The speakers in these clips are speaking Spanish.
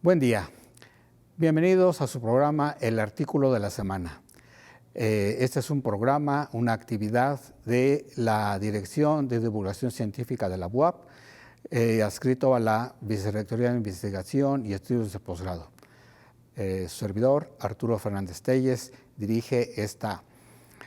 Buen día. Bienvenidos a su programa El Artículo de la Semana. Este es un programa, una actividad de la Dirección de Divulgación Científica de la UAP, adscrito a la Vicerrectoría de Investigación y Estudios de Posgrado. Su servidor, Arturo Fernández Telles, dirige esta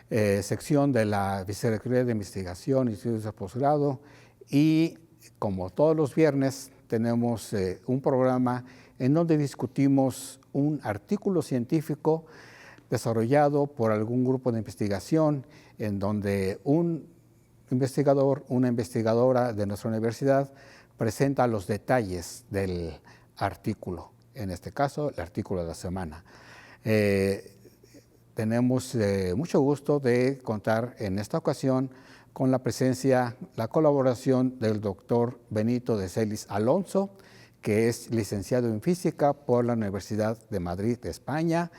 sección de la Vicerrectoría de Investigación y Estudios de Posgrado y, como todos los viernes, tenemos un programa en donde discutimos un artículo científico desarrollado por algún grupo de investigación, en donde un investigador, una investigadora de nuestra universidad presenta los detalles del artículo, en este caso el artículo de la semana. Tenemos mucho gusto de contar en esta ocasión con la presencia, la colaboración del doctor Benito de Celis Alonso, que es licenciado en Física por la Universidad de Madrid, de España.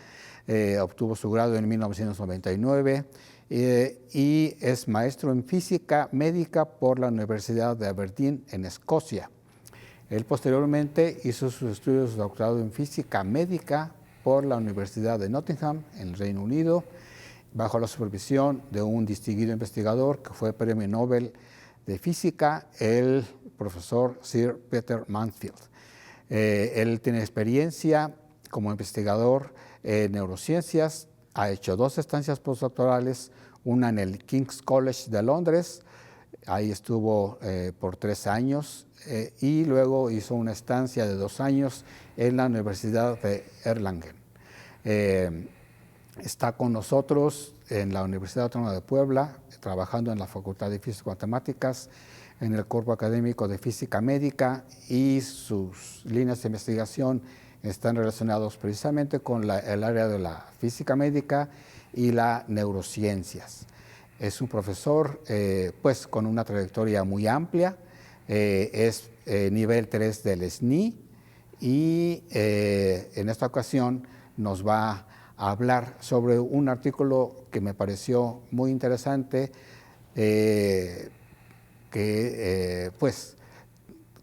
Obtuvo su grado en 1999 y es maestro en Física Médica por la Universidad de Aberdeen, en Escocia. Él posteriormente hizo sus estudios de doctorado en Física Médica por la Universidad de Nottingham, en el Reino Unido, bajo la supervisión de un distinguido investigador que fue Premio Nobel de Física, el profesor Sir Peter Mansfield. Él tiene experiencia como investigador en neurociencias, ha hecho 2 estancias postdoctorales, una en el King's College de Londres, ahí estuvo por 3 años, y luego hizo una estancia de 2 años en la Universidad de Erlangen. Está con nosotros en la Universidad Autónoma de Puebla, trabajando en la Facultad de Física y Matemáticas, en el Cuerpo Académico de Física Médica, y sus líneas de investigación están relacionados precisamente con el área de la física médica y las neurociencias. Es un profesor pues con una trayectoria muy amplia, es nivel 3 del SNI y en esta ocasión nos va a hablar sobre un artículo que me pareció muy interesante, que pues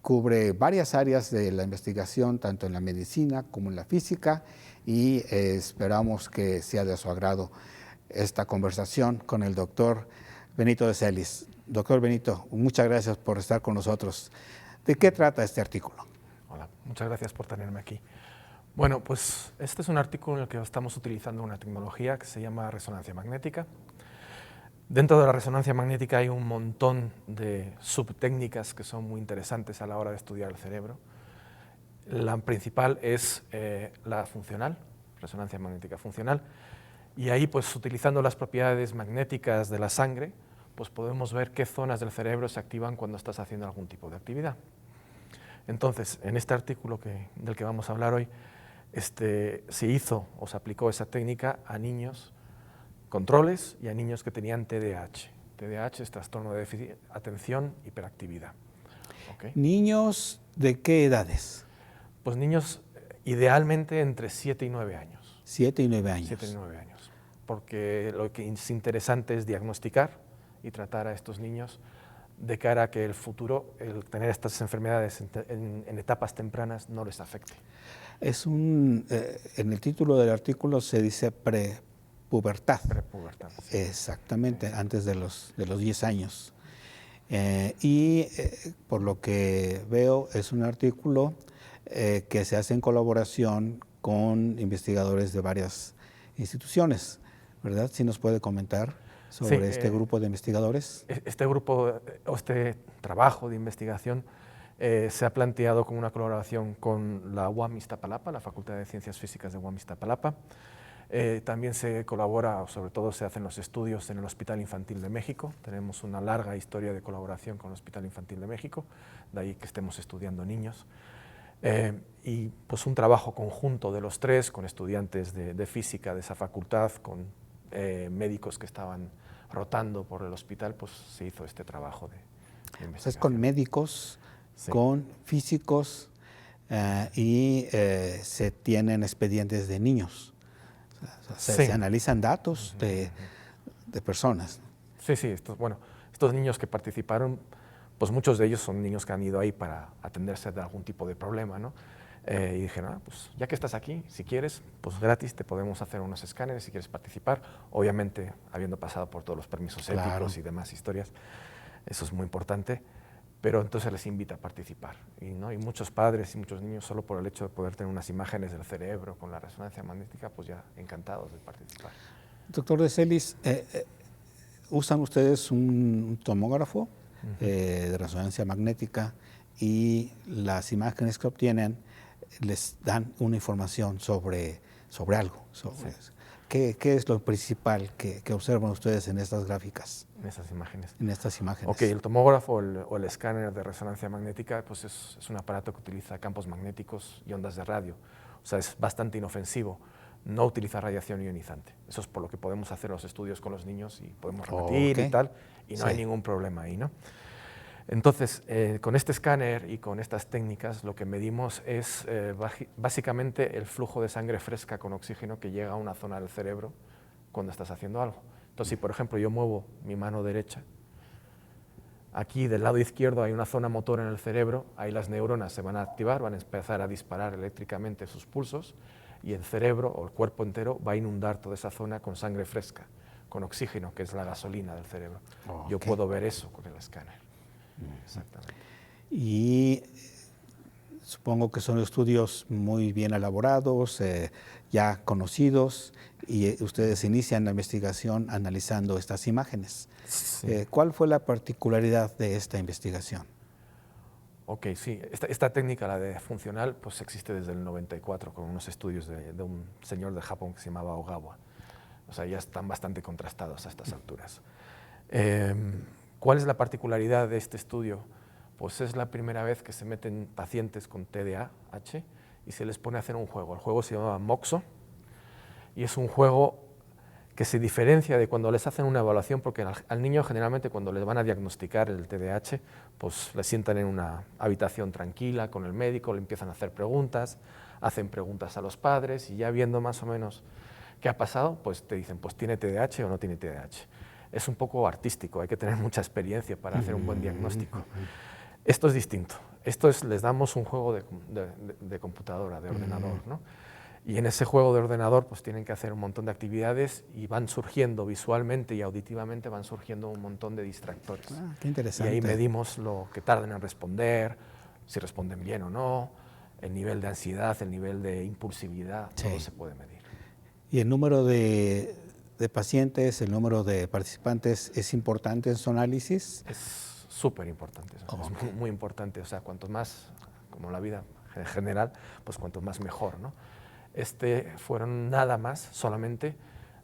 cubre varias áreas de la investigación, tanto en la medicina como en la física, y esperamos que sea de su agrado esta conversación con el doctor Benito de Celis. Doctor Benito, muchas gracias por estar con nosotros. ¿De qué trata este artículo? Hola, muchas gracias por tenerme aquí. Bueno, pues este es un artículo en el que estamos utilizando una tecnología que se llama resonancia magnética. Dentro de la resonancia magnética hay un montón de subtécnicas que son muy interesantes a la hora de estudiar el cerebro. La principal es la funcional, resonancia magnética funcional, y ahí, pues, utilizando las propiedades magnéticas de la sangre, pues podemos ver qué zonas del cerebro se activan cuando estás haciendo algún tipo de actividad. Entonces, en este artículo del que vamos a hablar hoy, se hizo o se aplicó esa técnica a niños controles y a niños que tenían TDAH. TDAH es trastorno de déficit de atención, hiperactividad. ¿Okay? ¿Niños de qué edades? Pues niños idealmente entre 7 y 9 años. 7 y 9 años. 7 y 9 años. Porque lo que es interesante es diagnosticar y tratar a estos niños de cara a que el futuro, el tener estas enfermedades en etapas tempranas, no les afecte. En el título del artículo se dice prepubertad. Prepubertad, sí. Exactamente, sí. Antes de los 10 años. Por lo que veo, es un artículo que se hace en colaboración con investigadores de varias instituciones, ¿verdad? ¿Sí nos puede comentar sobre este grupo de investigadores? Este grupo, o este trabajo de investigación, se ha planteado como una colaboración con la UAM Iztapalapa, la Facultad de Ciencias Físicas de UAM Iztapalapa. También se colabora, o sobre todo se hacen los estudios en el Hospital Infantil de México. Tenemos una larga historia de colaboración con el Hospital Infantil de México, de ahí que estemos estudiando niños. Y pues un trabajo conjunto de los 3, con estudiantes de física de esa facultad, con médicos que estaban rotando por el hospital, pues se hizo este trabajo de investigación. Es con médicos, sí, con físicos y se tienen expedientes de niños. Se analizan datos de personas. Sí, estos niños que participaron, pues muchos de ellos son niños que han ido ahí para atenderse de algún tipo de problema, ¿no? Y dijeron, pues ya que estás aquí, si quieres, pues gratis te podemos hacer unos escáneres si quieres participar, obviamente habiendo pasado por todos los permisos éticos y demás historias, eso es muy importante, pero entonces les invita a participar. Y muchos padres y muchos niños, solo por el hecho de poder tener unas imágenes del cerebro con la resonancia magnética, pues ya encantados de participar. Doctor de Celis, ¿usan ustedes un tomógrafo de resonancia magnética y las imágenes que obtienen les dan una información sobre algo? ¿Qué es lo principal que observan ustedes en estas gráficas? En esas imágenes. En estas imágenes. Ok, el tomógrafo o el escáner de resonancia magnética pues es un aparato que utiliza campos magnéticos y ondas de radio. O sea, es bastante inofensivo. No utiliza radiación ionizante. Eso es por lo que podemos hacer los estudios con los niños y podemos repetir y tal, y no hay ningún problema ahí, ¿no? Entonces, con este escáner y con estas técnicas lo que medimos es básicamente el flujo de sangre fresca con oxígeno que llega a una zona del cerebro cuando estás haciendo algo. Entonces, si por ejemplo yo muevo mi mano derecha, aquí del lado izquierdo hay una zona motor en el cerebro, ahí las neuronas se van a activar, van a empezar a disparar eléctricamente sus pulsos y el cerebro o el cuerpo entero va a inundar toda esa zona con sangre fresca, con oxígeno, que es la gasolina del cerebro. Yo puedo ver eso con el escáner. Exactamente. Y supongo que son estudios muy bien elaborados, ya conocidos, y ustedes inician la investigación analizando estas imágenes. Sí. ¿Cuál fue la particularidad de esta investigación? Ok, sí. Esta técnica, la de funcional, pues existe desde el 94 con unos estudios de un señor de Japón que se llamaba Ogawa. O sea, ya están bastante contrastados a estas alturas. ¿Cuál es la particularidad de este estudio? Pues es la primera vez que se meten pacientes con TDAH y se les pone a hacer un juego. El juego se llama MOXO y es un juego que se diferencia de cuando les hacen una evaluación, porque al niño generalmente cuando les van a diagnosticar el TDAH, pues le sientan en una habitación tranquila con el médico, le empiezan a hacer preguntas, hacen preguntas a los padres y ya viendo más o menos qué ha pasado, pues te dicen, pues tiene TDAH o no tiene TDAH. Es un poco artístico, hay que tener mucha experiencia para hacer un buen diagnóstico. Esto es distinto, les damos un juego de computadora, de ordenador, ¿no? Y en ese juego de ordenador pues tienen que hacer un montón de actividades y van surgiendo visualmente y auditivamente, van surgiendo un montón de distractores. Qué interesante. Y ahí medimos lo que tardan en responder, si responden bien o no, el nivel de ansiedad, el nivel de impulsividad, todo se puede medir. ¿Y el número de pacientes, el número de participantes es importante en su análisis? Es súper importante, es muy importante. O sea, cuanto más, como la vida en general, pues cuanto más mejor, ¿no? Fueron nada más, solamente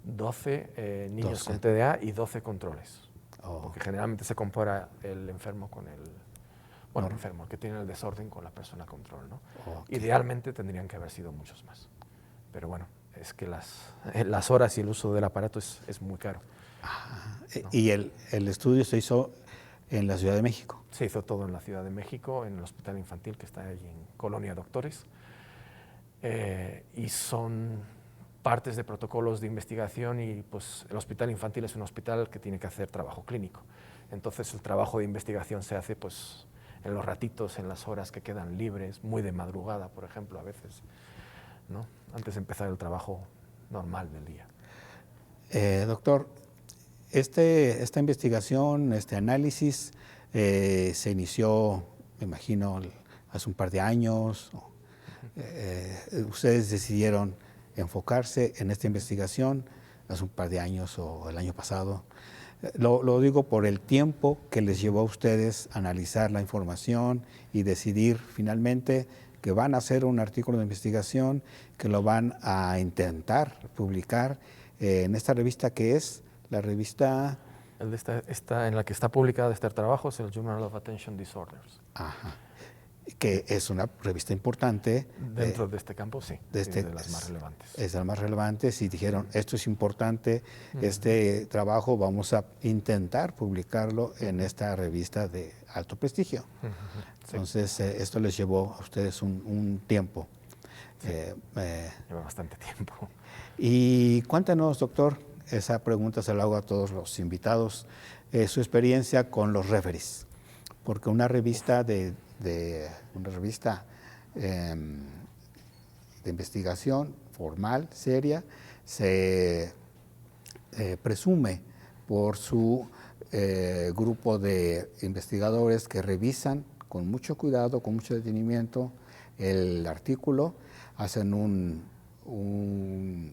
12 niños con TDA y 12 controles. Porque generalmente se compara el enfermo con el enfermo, que tiene el desorden con la persona control, ¿no? Idealmente tendrían que haber sido muchos más. Pero bueno, es que las horas y el uso del aparato es muy caro. ¿No? ¿Y el estudio se hizo en la Ciudad de México? Se hizo todo en la Ciudad de México, en el Hospital Infantil que está ahí en Colonia Doctores. Y son partes de protocolos de investigación y pues el Hospital Infantil es un hospital que tiene que hacer trabajo clínico. Entonces el trabajo de investigación se hace pues en los ratitos, en las horas que quedan libres, muy de madrugada, por ejemplo, a veces, ¿no? Antes de empezar el trabajo normal del día. Doctor, esta investigación, este análisis se inició, me imagino, hace un par de años. Ustedes decidieron enfocarse en esta investigación hace un par de años o el año pasado. Lo digo por el tiempo que les llevó a ustedes analizar la información y decidir finalmente que van a hacer un artículo de investigación, que lo van a intentar publicar en esta revista que es la revista... en la que está publicado este trabajo es el Journal of Attention Disorders. Ajá. Que es una revista importante. Dentro de este campo, sí, de las más relevantes. Es de las más relevantes y dijeron, esto es importante, este trabajo vamos a intentar publicarlo en esta revista de alto prestigio. Entonces, esto les llevó a ustedes un tiempo. Sí. Lleva bastante tiempo. Y cuéntanos, doctor, esa pregunta se la hago a todos los invitados, su experiencia con los referees, porque una revista de investigación formal, seria, se presume por su grupo de investigadores que revisan con mucho cuidado, con mucho detenimiento el artículo, hacen una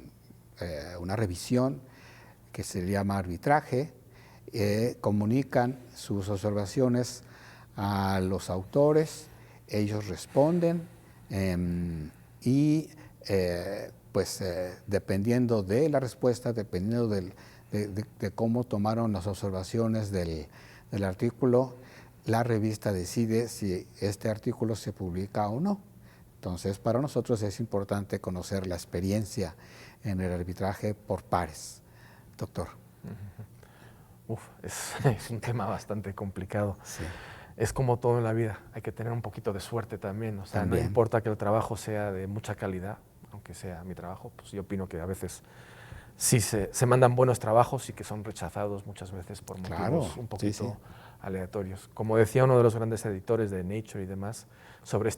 revisión que se llama arbitraje, comunican sus observaciones a los autores, ellos responden y dependiendo de la respuesta, dependiendo de cómo tomaron las observaciones del artículo, la revista decide si este artículo se publica o no. Entonces, para nosotros es importante conocer la experiencia en el arbitraje por pares. Doctor. Es un tema bastante complicado. Sí. Es como todo en la vida, hay que tener un poquito de suerte también. O sea, También. No importa que el trabajo sea de mucha calidad, aunque sea mi trabajo, pues yo opino que a veces sí se mandan buenos trabajos y que son rechazados muchas veces por motivos un poquito aleatorios. Como decía uno de los grandes editores de Nature y demás, sobre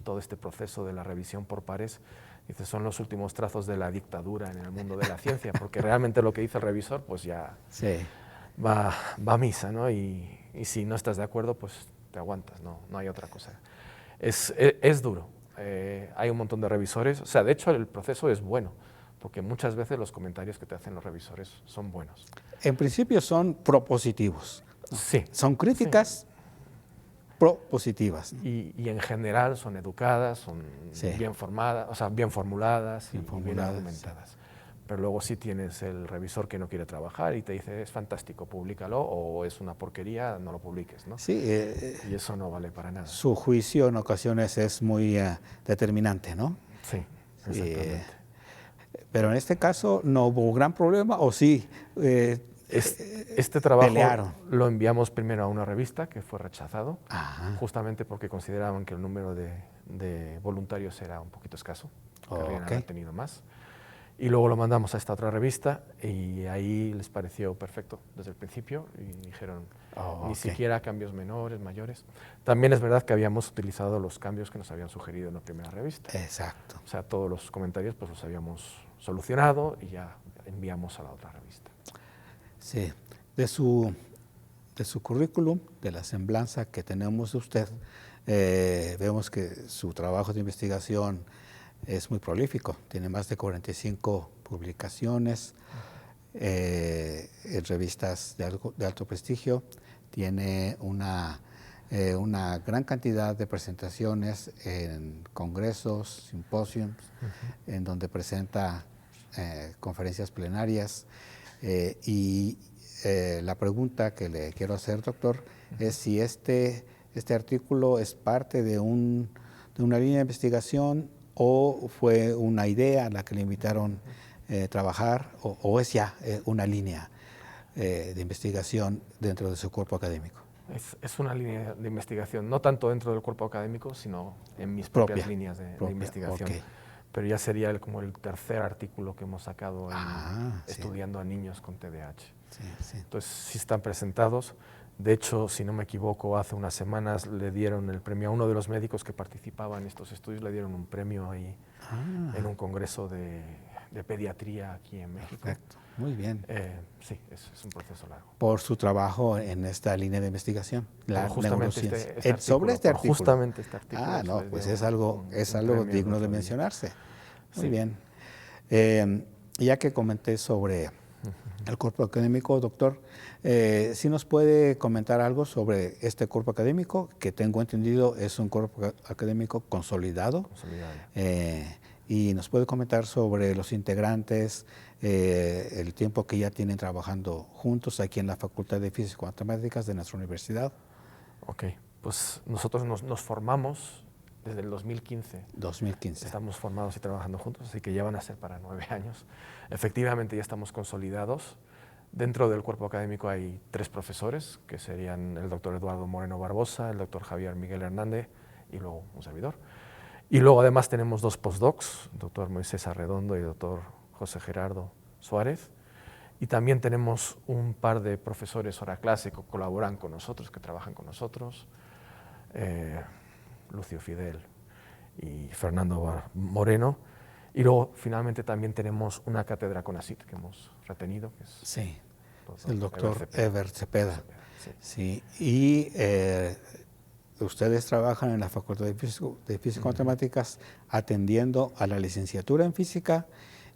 todo este proceso de la revisión por pares, dice, son los últimos trazos de la dictadura en el mundo de la ciencia, porque realmente lo que dice el revisor pues ya va a misa, ¿no? Y si no estás de acuerdo, pues te aguantas, no hay otra cosa. Es duro, hay un montón de revisores, o sea, de hecho el proceso es bueno, porque muchas veces los comentarios que te hacen los revisores son buenos. En principio son propositivos. Sí. Son críticas propositivas. Y en general son educadas, son bien formadas, o sea, bien formuladas y bien argumentadas. Sí. Pero luego sí tienes el revisor que no quiere trabajar y te dice, es fantástico, públicalo, o es una porquería, no lo publiques, ¿no? Sí. Y eso no vale para nada. Su juicio en ocasiones es muy determinante, ¿no? Sí, exactamente. Pero en este caso no hubo gran problema, ¿o sí? Este trabajo pelearon. Lo enviamos primero a una revista que fue rechazado, justamente porque consideraban que el número de voluntarios era un poquito escaso, querrían haber tenido más. Y luego lo mandamos a esta otra revista y ahí les pareció perfecto desde el principio y dijeron ni siquiera cambios menores, mayores. También es verdad que habíamos utilizado los cambios que nos habían sugerido en la primera revista. Exacto. O sea, todos los comentarios pues los habíamos solucionado y ya enviamos a la otra revista. Sí, de su currículum, de la semblanza que tenemos de usted, vemos que su trabajo de investigación es muy prolífico, tiene más de 45 publicaciones en revistas de alto prestigio, tiene una gran cantidad de presentaciones en congresos, simposios, en donde presenta conferencias plenarias. La pregunta que le quiero hacer, doctor, es si este artículo es parte de una línea de investigación o fue una idea a la que le invitaron a trabajar o es ya una línea de investigación dentro de su cuerpo académico. Es una línea de investigación, no tanto dentro del cuerpo académico, sino en mis propias líneas de investigación. Pero ya sería como el tercer artículo que hemos sacado estudiando a niños con TDAH. Entonces, sí están presentados. De hecho, si no me equivoco, hace unas semanas le dieron el premio a uno de los médicos que participaba en estos estudios, le dieron un premio ahí en un congreso de pediatría aquí en México. Perfecto, muy bien. Sí, es un proceso largo. Por su trabajo en esta línea de investigación, la neurociencia. Sobre este artículo. Justamente este artículo. No, pues es algo digno de mencionarse. Muy bien. Ya que comenté sobre el cuerpo académico, doctor, ¿sí nos puede comentar algo sobre este cuerpo académico? Que tengo entendido es un cuerpo académico consolidado. Y nos puede comentar sobre los integrantes, el tiempo que ya tienen trabajando juntos aquí en la Facultad de Físico-Matemáticas de nuestra universidad. Ok, pues nosotros nos formamos desde el 2015. 2015. Estamos formados y trabajando juntos, así que ya van a ser para 9 años. Efectivamente ya estamos consolidados. Dentro del cuerpo académico hay 3 profesores, que serían el doctor Eduardo Moreno Barbosa, el doctor Javier Miguel Hernández y luego un servidor. Y luego además tenemos 2 postdocs, el doctor Moisés Arredondo y el doctor José Gerardo Suárez. Y también tenemos un par de profesores hora clase que colaboran con nosotros, que trabajan con nosotros. Lucio Fidel. y Fernando Moreno. Y luego, finalmente, también tenemos una cátedra CONACYT que hemos retenido, que es Sí, el doctor Ever Cepeda. Sí. Y ustedes trabajan en la Facultad de Físico-Matemáticas atendiendo a la licenciatura en Física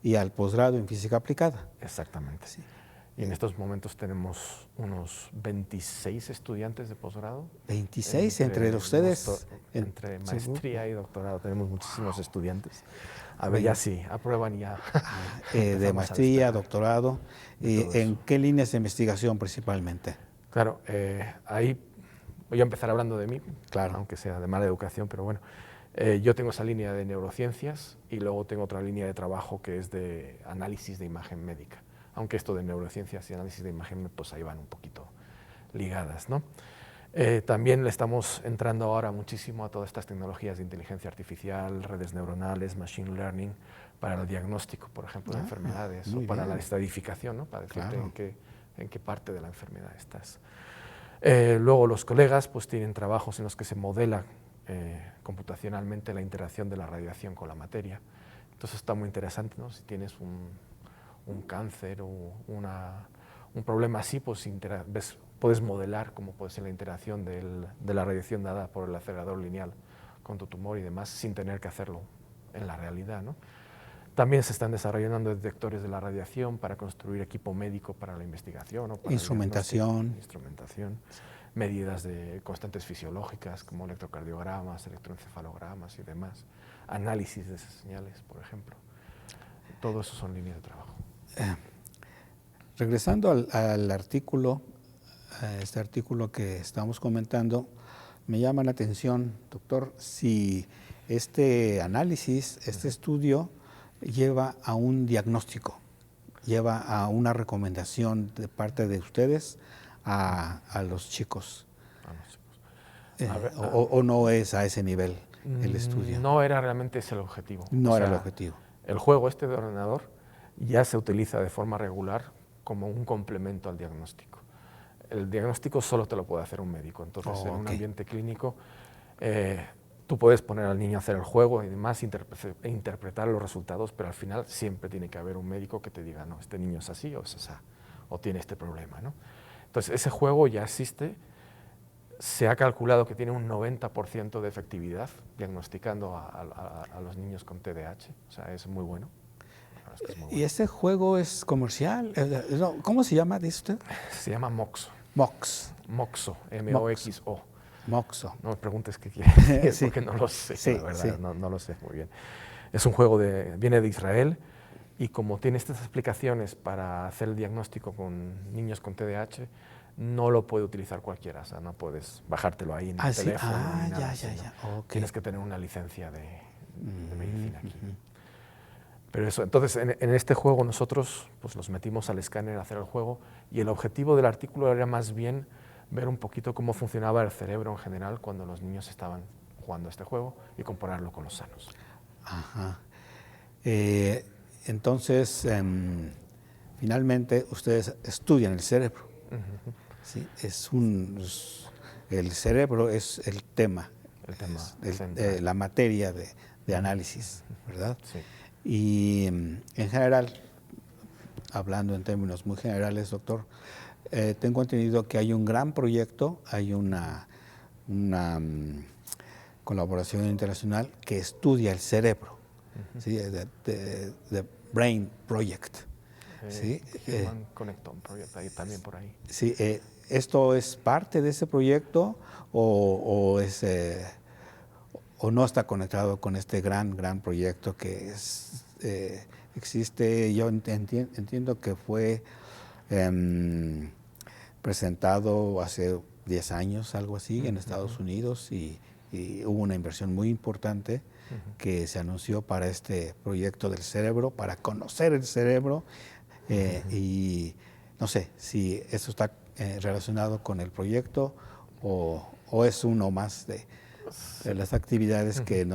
y al posgrado en Física Aplicada. Exactamente. Sí. Y en estos momentos tenemos unos 26 estudiantes de posgrado. 26 entre ustedes. Entre maestría y doctorado tenemos muchísimos estudiantes. A ver, ya sí, aprueban y ya. De maestría, doctorado. ¿En qué líneas de investigación principalmente? Claro, ahí voy a empezar hablando de mí, claro, aunque sea de mala educación, pero bueno. Yo tengo esa línea de neurociencias y luego tengo otra línea de trabajo que es de análisis de imagen médica. Aunque esto de neurociencias y análisis de imagen, pues ahí van un poquito ligadas, ¿no? También le estamos entrando ahora muchísimo a todas estas tecnologías de inteligencia artificial, redes neuronales, machine learning, para el diagnóstico, por ejemplo, de enfermedades, o para la estadificación, ¿no? Para decirte en qué parte de la enfermedad estás. Luego los colegas pues tienen trabajos en los que se modela computacionalmente la interacción de la radiación con la materia. Entonces está muy interesante, ¿no? Si tienes un cáncer o un problema así, pues puedes modelar cómo puede ser la interacción de la radiación dada por el acelerador lineal con tu tumor y demás, sin tener que hacerlo en la realidad, ¿no? También se están desarrollando detectores de la radiación para construir equipo médico para la investigación. O para instrumentación. Medidas de constantes fisiológicas como electrocardiogramas, electroencefalogramas y demás. Análisis de esas señales, por ejemplo. Todo eso son líneas de trabajo. Regresando al artículo, este artículo que estamos comentando, me llama la atención, doctor, si este análisis, este estudio, lleva a un diagnóstico, lleva a una recomendación de parte de ustedes a los chicos. ¿O no es a ese nivel el estudio? No era realmente ese el objetivo. No era el objetivo. El juego este de ordenador ya se utiliza de forma regular como un complemento al diagnóstico. El diagnóstico solo te lo puede hacer un médico, entonces en un ambiente clínico tú puedes poner al niño a hacer el juego y demás, interpretar los resultados, pero al final siempre tiene que haber un médico que te diga, no, este niño es así o es así, o tiene este problema, ¿no? Entonces ese juego ya existe, se ha calculado que tiene un 90% de efectividad diagnosticando a los niños con TDAH, o sea, es muy bueno. ¿Y este juego es comercial? ¿Cómo se llama, dice usted? Se llama Moxo. Moxo, M-O-X-O. Moxo. No me preguntes qué quiere decir, porque no lo sé, la verdad, no lo sé muy bien. Es un juego viene de Israel y como tiene estas explicaciones para hacer el diagnóstico con niños con TDAH, no lo puede utilizar cualquiera, o sea, no puedes bajártelo ahí en el teléfono. Ni nada, Tienes que tener una licencia de medicina aquí. Pero eso, entonces en este juego nosotros pues, nos metimos al escáner a hacer el juego y el objetivo del artículo era más bien ver un poquito cómo funcionaba el cerebro en general cuando los niños estaban jugando a este juego y compararlo con los sanos. Ajá. Entonces, finalmente ustedes estudian el cerebro. ¿Sí? El cerebro es el tema, la materia de análisis, ¿verdad? Sí. Y en general, hablando en términos muy generales, doctor, tengo entendido que hay un gran proyecto, hay una colaboración internacional que estudia el cerebro, ¿sí? The Brain Project. ¿Sí? Human Connectome Project, también por ahí. Sí, ¿esto es parte de ese proyecto o no está conectado con este gran proyecto que existe? Yo entiendo que fue presentado hace 10 años, algo así, en Estados Unidos y hubo una inversión muy importante que se anunció para este proyecto del cerebro, para conocer el cerebro y no sé si eso está relacionado con el proyecto o es uno más de las actividades que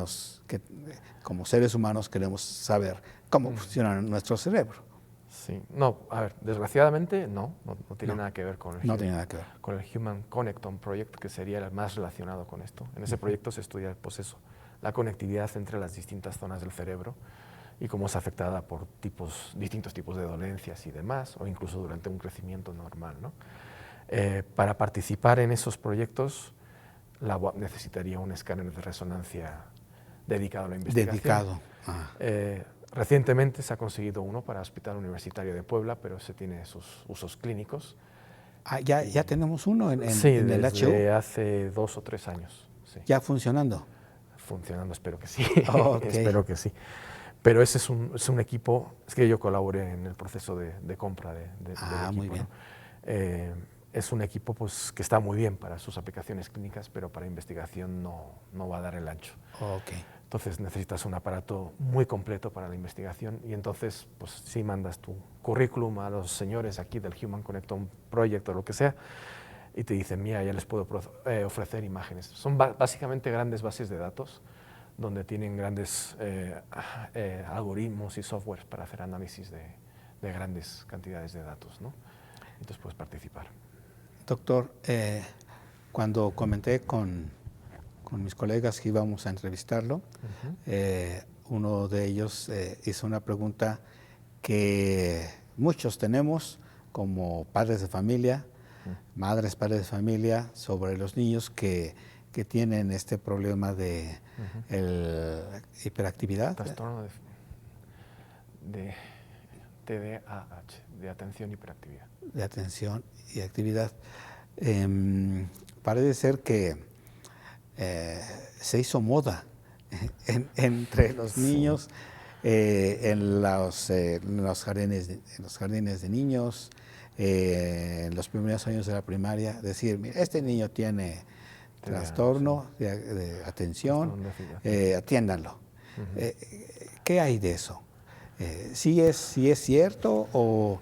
como seres humanos queremos saber cómo funciona nuestro cerebro. Sí, no, a ver, desgraciadamente no tiene nada que ver con el Human Connectome Project, que sería el más relacionado con esto. En ese proyecto se estudia pues eso, la conectividad entre las distintas zonas del cerebro y cómo es afectada por distintos tipos de dolencias y demás, o incluso durante un crecimiento normal, ¿no? Para participar en esos proyectos, la UAP necesitaría un escáner de resonancia dedicado a la investigación. Dedicado. Recientemente se ha conseguido uno para el Hospital Universitario de Puebla, pero ese tiene sus usos clínicos. Ya tenemos uno en Sí, el desde HU. hace 2 o 3 años. Sí. ¿Ya funcionando? Funcionando, espero que sí. Okay. Espero que sí. Pero ese es un equipo, es que yo colaboré en el proceso de compra del equipo. Muy bien. ¿No? Es un equipo pues, que está muy bien para sus aplicaciones clínicas, pero para investigación no va a dar el ancho. Okay. Entonces necesitas un aparato muy completo para la investigación y entonces pues sí mandas tu currículum a los señores aquí del Human Connectome Project o lo que sea y te dicen, mira, ya les puedo ofrecer imágenes. Son básicamente grandes bases de datos donde tienen grandes algoritmos y softwares para hacer análisis de grandes cantidades de datos, ¿no? Entonces puedes participar. Doctor, cuando comenté con mis colegas que íbamos a entrevistarlo, uno de ellos hizo una pregunta que muchos tenemos como padres de familia, madres, padres de familia, sobre los niños que tienen este problema de hiperactividad. Trastorno de TDAH, de atención y hiperactividad. De atención y actividad. Parece ser que se hizo moda entre los niños, en los jardines de niños, en los primeros años de la primaria, decir, mira, este niño tiene trastorno de atención, atiéndanlo. ¿Qué hay de eso? ¿Sí es cierto o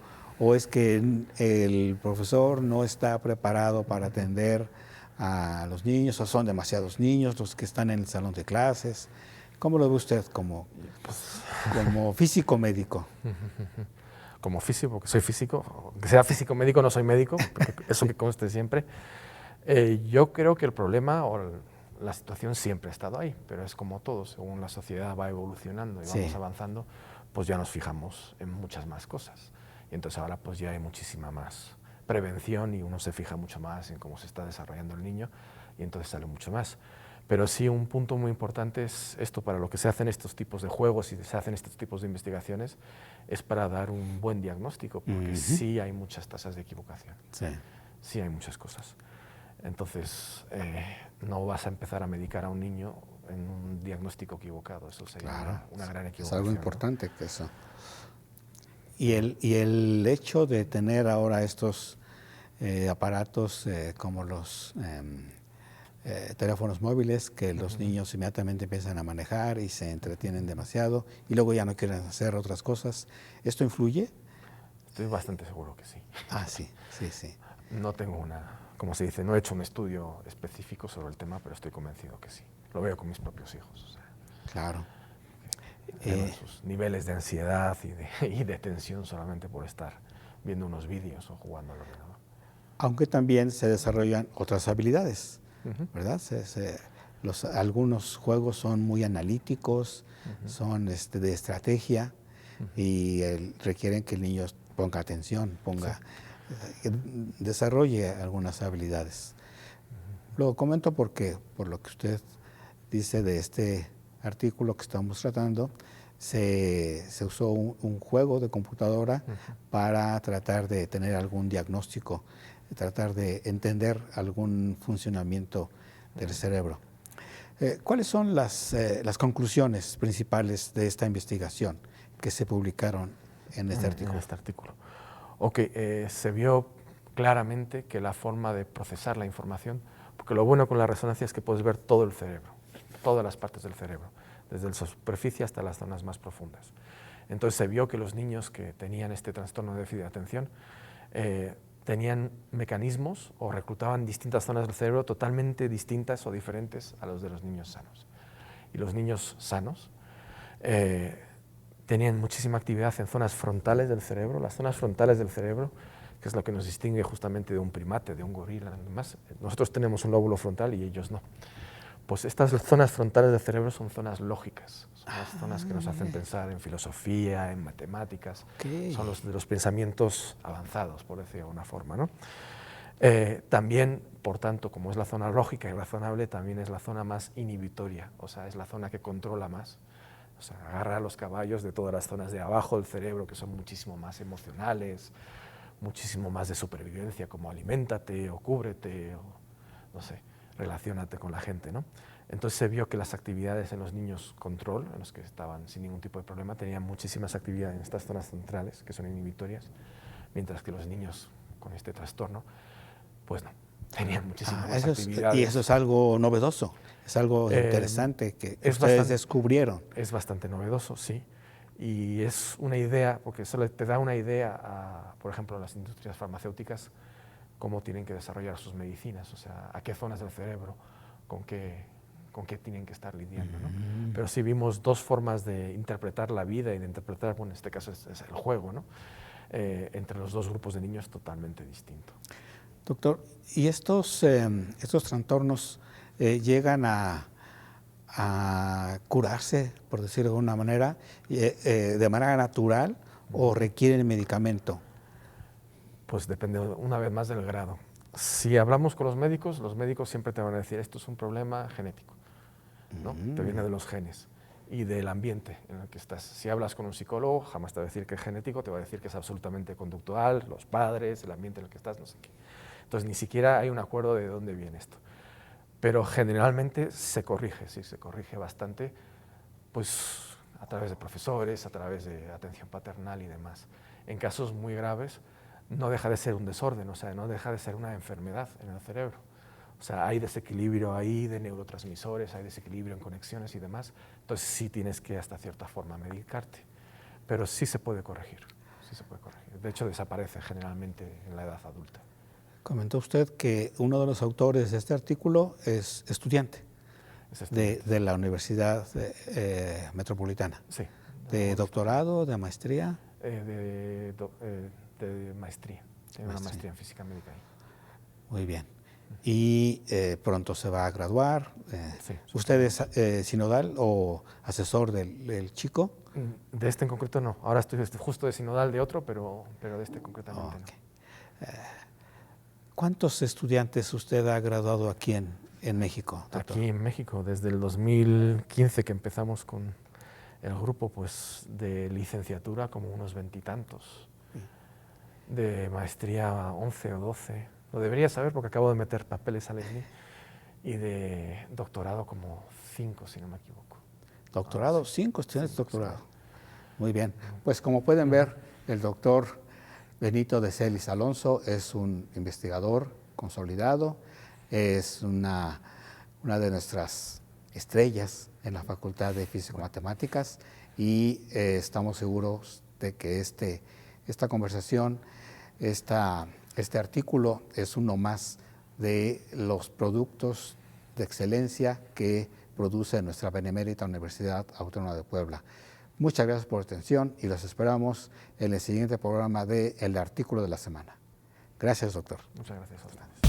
es que el profesor no está preparado para atender a los niños, o son demasiados niños los que están en el salón de clases? ¿Cómo lo ve usted como físico médico? Como físico, porque soy físico, aunque sea físico médico, no soy médico, eso que conste siempre. Yo creo que el problema o la situación siempre ha estado ahí, pero es como todo, según la sociedad va evolucionando y vamos avanzando, pues ya nos fijamos en muchas más cosas. Y entonces ahora pues ya hay muchísima más prevención y uno se fija mucho más en cómo se está desarrollando el niño y entonces sale mucho más. Pero sí, un punto muy importante es esto, para lo que se hacen estos tipos de juegos y se hacen estos tipos de investigaciones, es para dar un buen diagnóstico, porque sí hay muchas tasas de equivocación, sí hay muchas cosas. Entonces, no vas a empezar a medicar a un niño en un diagnóstico equivocado, eso sería una gran equivocación. Es algo importante, ¿no? Eso. Y el hecho de tener ahora estos aparatos como los teléfonos móviles, que los niños inmediatamente empiezan a manejar y se entretienen demasiado y luego ya no quieren hacer otras cosas, ¿esto influye? Estoy bastante seguro que sí. Sí. No tengo como se dice, no he hecho un estudio específico sobre el tema, pero estoy convencido que sí. Lo veo con mis propios hijos. O sea, claro. Sus niveles de ansiedad y de tensión solamente por estar viendo unos vídeos o jugando al ordenador. Aunque también se desarrollan otras habilidades, ¿verdad? Algunos juegos son muy analíticos, son de estrategia y requieren que el niño ponga atención, desarrolle algunas habilidades. Lo comento porque, por lo que usted dice de este artículo que estamos tratando, se usó un juego de computadora para tratar de tener algún diagnóstico, tratar de entender algún funcionamiento del cerebro. ¿Cuáles son las conclusiones principales de esta investigación que se publicaron en este artículo? Ok, se vio claramente que la forma de procesar la información, porque lo bueno con la resonancia es que puedes ver todo el cerebro, todas las partes del cerebro, desde la superficie hasta las zonas más profundas. Entonces se vio que los niños que tenían este trastorno de déficit de atención tenían mecanismos o reclutaban distintas zonas del cerebro totalmente distintas o diferentes a los de los niños sanos. Y los niños sanos tenían muchísima actividad en zonas frontales del cerebro. Las zonas frontales del cerebro, que es lo que nos distingue justamente de un primate, de un gorila. Además, nosotros tenemos un lóbulo frontal y ellos no. Pues estas zonas frontales del cerebro son zonas lógicas, son las zonas que nos hacen pensar en filosofía, en matemáticas, son los de los pensamientos avanzados, por decirlo de alguna forma, ¿no? También, por tanto, como es la zona lógica y razonable, también es la zona más inhibitoria, o sea, es la zona que controla más. O sea, agarra a los caballos de todas las zonas de abajo del cerebro, que son muchísimo más emocionales, muchísimo más de supervivencia, como aliméntate o cúbrete, o no sé, relaciónate con la gente, ¿no? Entonces se vio que las actividades en los niños control, en los que estaban sin ningún tipo de problema, tenían muchísimas actividades en estas zonas centrales, que son inhibitorias, mientras que los niños con este trastorno, pues no, tenían muchísimas más actividades. Y eso es algo novedoso, es algo interesante que ustedes descubrieron. Es bastante novedoso, sí. Y es una idea, porque eso te da una idea, por ejemplo, a las industrias farmacéuticas, cómo tienen que desarrollar sus medicinas, o sea, a qué zonas del cerebro, con qué tienen que estar lidiando, ¿no? Pero sí vimos dos formas de interpretar la vida y de interpretar, bueno, en este caso es el juego, ¿no? Entre los dos grupos de niños totalmente distinto. Doctor, ¿y estos trastornos llegan a curarse, por decirlo de alguna manera, de manera natural o requieren medicamento? Pues depende una vez más del grado. Si hablamos con los médicos siempre te van a decir esto es un problema genético, ¿no? Te viene de los genes y del ambiente en el que estás. Si hablas con un psicólogo, jamás te va a decir que es genético, te va a decir que es absolutamente conductual, los padres, el ambiente en el que estás, no sé qué. Entonces ni siquiera hay un acuerdo de dónde viene esto. Pero generalmente se corrige, sí, se corrige bastante, pues a través de profesores, a través de atención paternal y demás. En casos muy graves no deja de ser un desorden, o sea, no deja de ser una enfermedad en el cerebro. O sea, hay desequilibrio ahí de neurotransmisores, hay desequilibrio en conexiones y demás, entonces sí tienes que hasta cierta forma medicarte, pero sí se puede corregir, sí se puede corregir. De hecho, desaparece generalmente en la edad adulta. Comentó usted que uno de los autores de este artículo es estudiante de la Universidad Metropolitana. Sí. ¿De doctorado, de maestría? De maestría. Tiene una maestría en física médica ahí. Muy bien. Y pronto se va a graduar. Sí. ¿Usted es sinodal o asesor del chico? De este en concreto no. Ahora estoy justo de sinodal de otro, pero de este concretamente no. ¿Cuántos estudiantes usted ha graduado aquí en México, doctor? Aquí en México, desde el 2015 que empezamos con el grupo, pues de licenciatura como unos 20 y tantos. De maestría 11 o 12. Lo debería saber porque acabo de meter papeles al SNI. Y de doctorado como 5, si no me equivoco. ¿Doctorado? 5 estudiantes de doctorado. Sí. Muy bien. Pues como pueden ver, el doctor Benito de Celis Alonso es un investigador consolidado, es una de nuestras estrellas en la Facultad de Físico-Matemáticas y estamos seguros de que esta conversación, este artículo es uno más de los productos de excelencia que produce nuestra benemérita Universidad Autónoma de Puebla. Muchas gracias por su atención y los esperamos en el siguiente programa de El Artículo de la Semana. Gracias, doctor. Muchas gracias a ustedes.